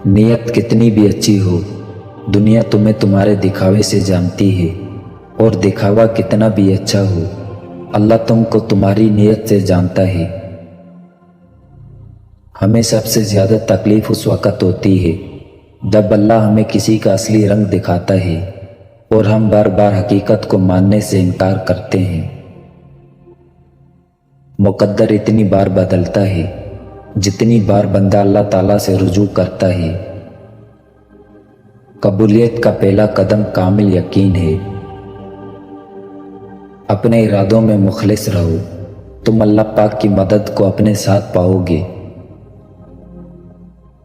نیت کتنی بھی اچھی ہو، دنیا تمہیں تمہارے دکھاوے سے جانتی ہے، اور دکھاوا کتنا بھی اچھا ہو، اللہ تم کو تمہاری نیت سے جانتا ہے۔ ہمیں سب سے زیادہ تکلیف اس وقت ہوتی ہے جب اللہ ہمیں کسی کا اصلی رنگ دکھاتا ہے اور ہم بار بار حقیقت کو ماننے سے انکار کرتے ہیں۔ مقدر اتنی بار بدلتا ہے جتنی بار بندہ اللہ تعالیٰ سے رجوع کرتا ہے۔ قبولیت کا پہلا قدم کامل یقین ہے۔ اپنے ارادوں میں مخلص رہو، تم اللہ پاک کی مدد کو اپنے ساتھ پاؤ گے۔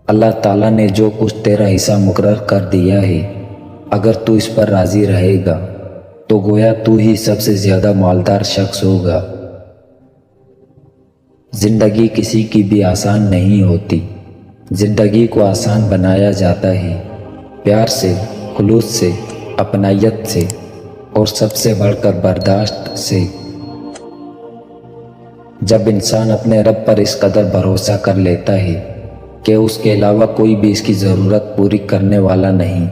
اللہ تعالیٰ نے جو کچھ تیرا حصہ مقرر کر دیا ہے، اگر تو اس پر راضی رہے گا تو گویا تو ہی سب سے زیادہ مالدار شخص ہوگا۔ زندگی کسی کی بھی آسان نہیں ہوتی، زندگی کو آسان بنایا جاتا ہے پیار سے، خلوص سے، اپنائیت سے، اور سب سے بڑھ کر برداشت سے۔ جب انسان اپنے رب پر اس قدر بھروسہ کر لیتا ہے کہ اس کے علاوہ کوئی بھی اس کی ضرورت پوری کرنے والا نہیں،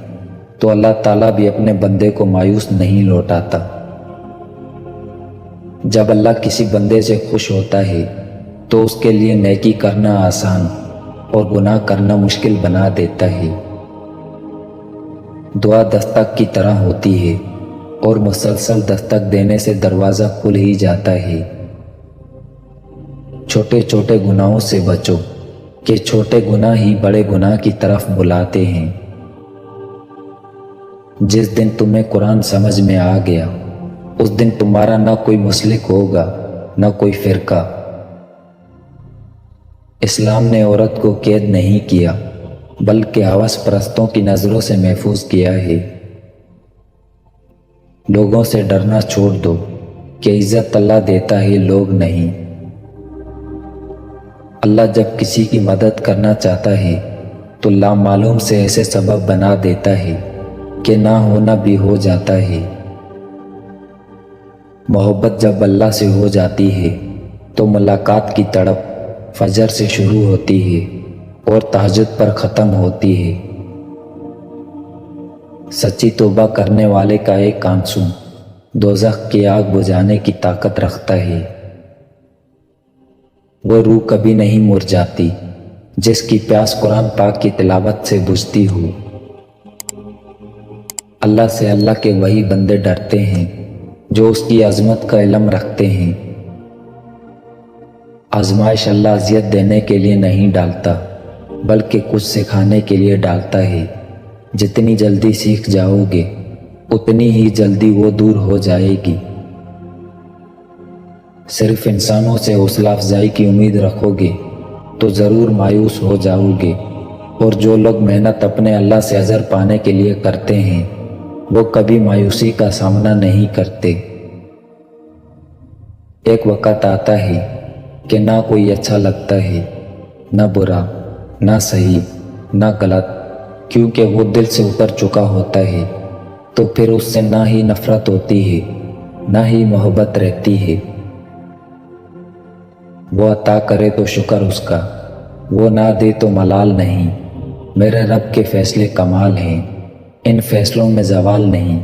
تو اللہ تعالیٰ بھی اپنے بندے کو مایوس نہیں لوٹاتا۔ جب اللہ کسی بندے سے خوش ہوتا ہے تو اس کے لیے نیکی کرنا آسان اور گناہ کرنا مشکل بنا دیتا ہے۔ دعا دستک کی طرح ہوتی ہے اور مسلسل دستک دینے سے دروازہ کھل ہی جاتا ہے۔ چھوٹے چھوٹے گناہوں سے بچو کہ چھوٹے گناہ ہی بڑے گناہ کی طرف بلاتے ہیں۔ جس دن تمہیں قرآن سمجھ میں آ گیا اس دن تمہارا نہ کوئی مسلک ہوگا نہ کوئی فرقہ۔ اسلام نے عورت کو قید نہیں کیا بلکہ ہوس پرستوں کی نظروں سے محفوظ کیا ہے۔ لوگوں سے ڈرنا چھوڑ دو کہ عزت اللہ دیتا ہے، لوگ نہیں۔ اللہ جب کسی کی مدد کرنا چاہتا ہے تو لامعلوم سے ایسے سبب بنا دیتا ہے کہ نہ ہونا بھی ہو جاتا ہے۔ محبت جب اللہ سے ہو جاتی ہے تو ملاقات کی تڑپ فجر سے شروع ہوتی ہے اور تہجد پر ختم ہوتی ہے۔ سچی توبہ کرنے والے کا ایک آنسو دوزخ کی آگ بجھانے کی طاقت رکھتا ہے۔ وہ روح کبھی نہیں مرجھاتی جس کی پیاس قرآن پاک کی تلاوت سے بجھتی ہو۔ اللہ سے اللہ کے وہی بندے ڈرتے ہیں جو اس کی عظمت کا علم رکھتے ہیں۔ آزمائش اللہ اذیت دینے کے لیے نہیں ڈالتا بلکہ کچھ سکھانے کے لیے ڈالتا ہے۔ جتنی جلدی سیکھ جاؤ گے اتنی ہی جلدی وہ دور ہو جائے گی۔ صرف انسانوں سے حوصلہ افزائی کی امید رکھو گے تو ضرور مایوس ہو جاؤ گے، اور جو لوگ محنت اپنے اللہ سے اجر پانے کے لیے کرتے ہیں وہ کبھی مایوسی کا سامنا نہیں کرتے۔ ایک وقت آتا ہے کہ نہ کوئی اچھا لگتا ہے، نہ برا، نہ صحیح، نہ غلط، کیونکہ وہ دل سے اتر چکا ہوتا ہے، تو پھر اس سے نہ ہی نفرت ہوتی ہے نہ ہی محبت رہتی ہے۔ وہ عطا کرے تو شکر اس کا، وہ نہ دے تو ملال نہیں۔ میرے رب کے فیصلے کمال ہیں، ان فیصلوں میں زوال نہیں۔